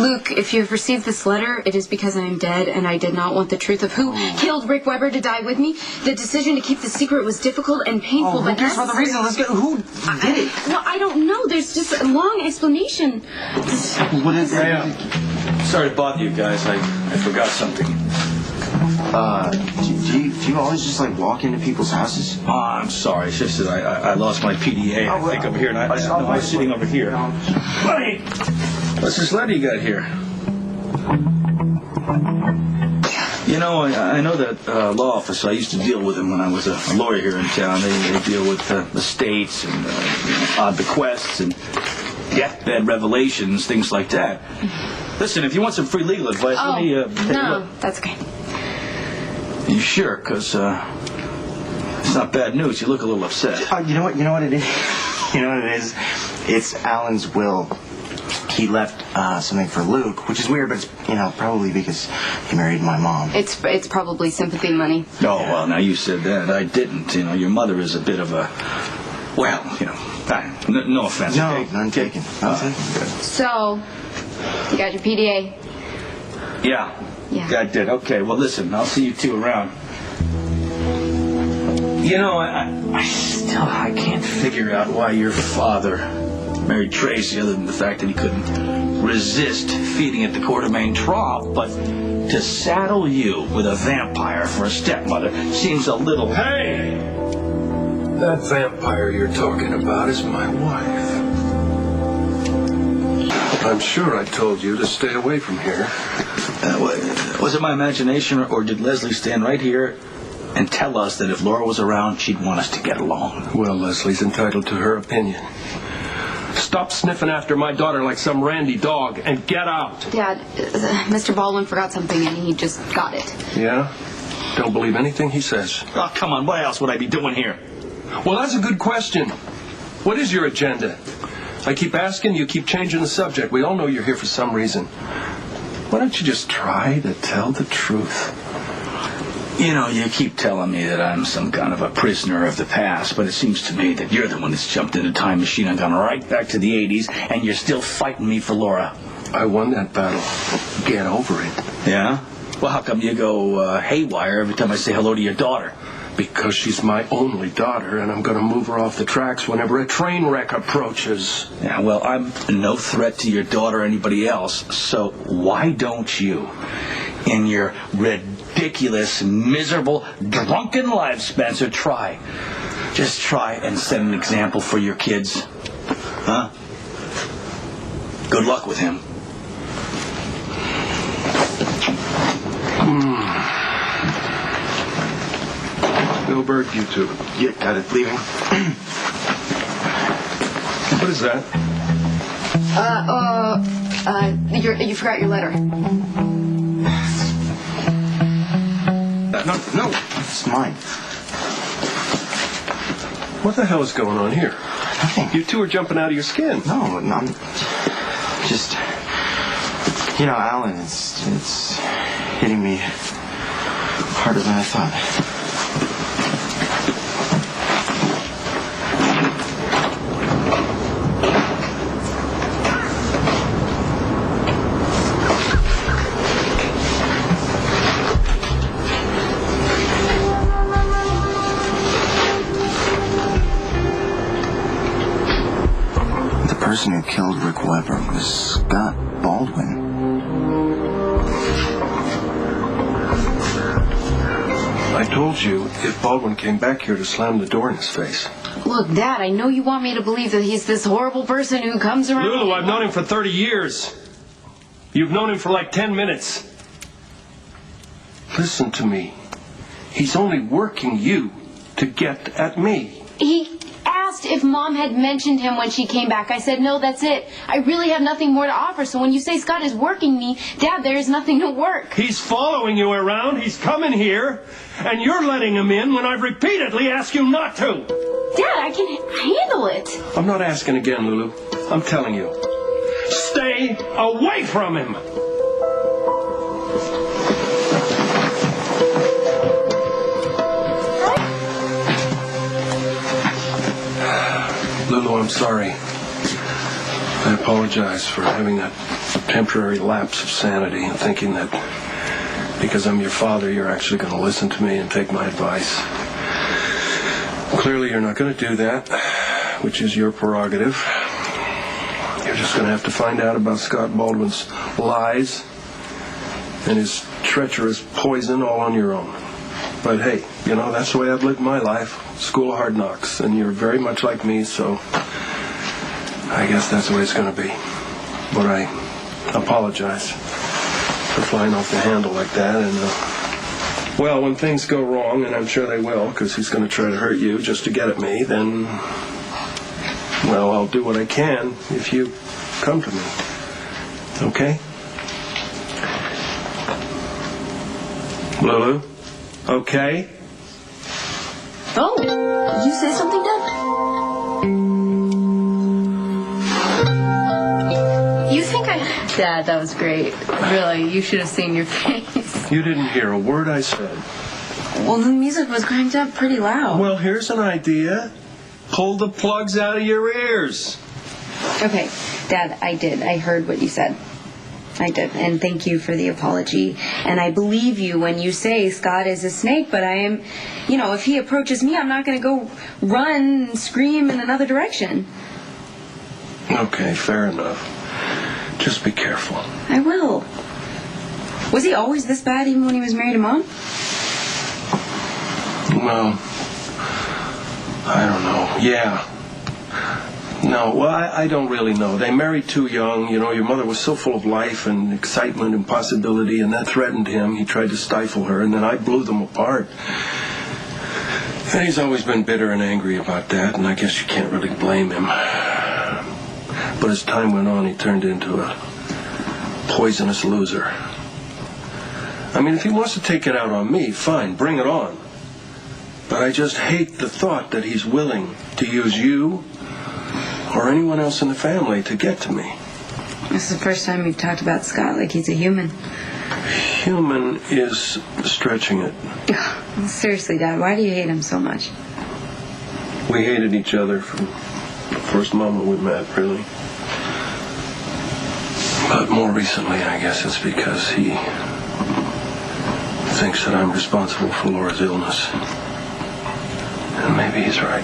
Luke, if you have received this letter, it is because I am dead, and I did not want the truth of who killed Rick Weber to die with me. The decision to keep the secret was difficult and painful, but guess what the reason? Let's get who did it? Well, I don't know. There's just a long explanation. What is it? Sorry to bother you guys. I forgot something. Do you always just like walk into people's houses? Oh, I'm sorry. It's just that I lost my PDA. I think over here, and I was sitting over here. Buddy, what's this letter you got here? You know, I know that law office. I used to deal with them when I was a lawyer here in town. They deal with estates and odd bequests and deathbed revelations, things like that. Listen, if you want some free legal advice, let me no, that's okay. You sure? Because it's not bad news. You look a little upset. You know what it is? You know what it is? It's Alan's will. He left something for Luke, which is weird, but it's, probably because he married my mom. It's probably sympathy money. Oh, well, now you said that. I didn't. Your mother is a bit of a... Well, no offense. No, okay? none taken. So, you got your PDA? Yeah. I did. Okay, well, listen, I'll see you two around. I can't figure out why your father married Tracy, other than the fact that he couldn't resist feeding at the Quartermain trough, but to saddle you with a vampire for a stepmother seems a little... Hey! That vampire you're talking about is my wife. I'm sure I told you to stay away from here. Was it my imagination, or did Leslie stand right here and tell us that if Laura was around, she'd want us to get along? Well, Leslie's entitled to her opinion. Stop sniffing after my daughter like some randy dog and get out. Dad, Mr. Baldwin forgot something and he just got it. Yeah? Don't believe anything he says. Oh, come on. What else would I be doing here? Well, that's a good question. What is your agenda? I keep asking, you keep changing the subject. We all know you're here for some reason. Why don't you just try to tell the truth? You keep telling me that I'm some kind of a prisoner of the past, but it seems to me that you're the one that's jumped in a time machine and gone right back to the 80s, and you're still fighting me for Laura. I won that battle. Get over it. Yeah? Well, how come you go haywire every time I say hello to your daughter? Because she's my only daughter, and I'm going to move her off the tracks whenever a train wreck approaches. Yeah, well, I'm no threat to your daughter or anybody else, so why don't you, in your ridiculous, miserable, drunken life, Spencer, try. Just try and set an example for your kids. Huh? Good luck with him. Bill Bird, you two. You got it. Leaving. What is that? You forgot your letter. No, it's mine. What the hell is going on here? Nothing. You two are jumping out of your skin. No, I'm just... Alan, it's hitting me harder than I thought. The person who killed Rick Weber was Scott Baldwin. I told you if Baldwin came back here to slam the door in his face. Look, Dad, I know you want me to believe that he's this horrible person who comes around... Lulu, I've known him for 30 years. You've known him for like 10 minutes. Listen to me. He's only working you to get at me. He asked if Mom had mentioned him when she came back. I said, no, that's it. I really have nothing more to offer. So when you say Scott is working me, Dad, there is nothing to work. He's following you around. He's coming here. And you're letting him in when I've repeatedly asked you not to. Dad, I can handle it. I'm not asking again, Lulu. I'm telling you. Stay away from him. Lulu, I'm sorry. I apologize for having that temporary lapse of sanity in thinking that because I'm your father, you're actually going to listen to me and take my advice. Clearly, you're not going to do that, which is your prerogative. You're just going to have to find out about Scott Baldwin's lies and his treacherous poison all on your own. But hey, you know, that's the way I've lived my life. School of hard knocks. And you're very much like me, so I guess that's the way it's going to be. But I apologize for flying off the handle like that. And, well, when things go wrong, and I'm sure they will, because he's going to try to hurt you just to get at me, then, well, I'll do what I can if you come to me. Okay? Lulu? Okay? Oh, did you say something, Dad? You think I... Dad, that was great. Really, you should have seen your face. You didn't hear a word I said. Well, the music was cranked up pretty loud. Well, here's an idea. Pull the plugs out of your ears. Okay, Dad, I did. I heard what you said. I did, and thank you for the apology. And I believe you when you say Scott is a snake, but I am, you know, if he approaches me, I'm not going to go run and scream in another direction. Okay, fair enough. Just be careful. I will. Was he always this bad even when he was married to Mom? Well, I don't know. Yeah. No, well, I don't really know. They married too young. You know, your mother was so full of life and excitement and possibility, and that threatened him. He tried to stifle her, and then I blew them apart. And he's always been bitter and angry about that, and I guess you can't really blame him. But as time went on, he turned into a poisonous loser. I mean, if he wants to take it out on me, fine, bring it on. But I just hate the thought that he's willing to use you or anyone else in the family to get to me. This is the first time you've talked about Scott like he's a human. Human is stretching it. Seriously, Dad, why do you hate him so much? We hated each other from the first moment we met, really. But more recently, I guess it's because he thinks that I'm responsible for Laura's illness. And maybe he's right.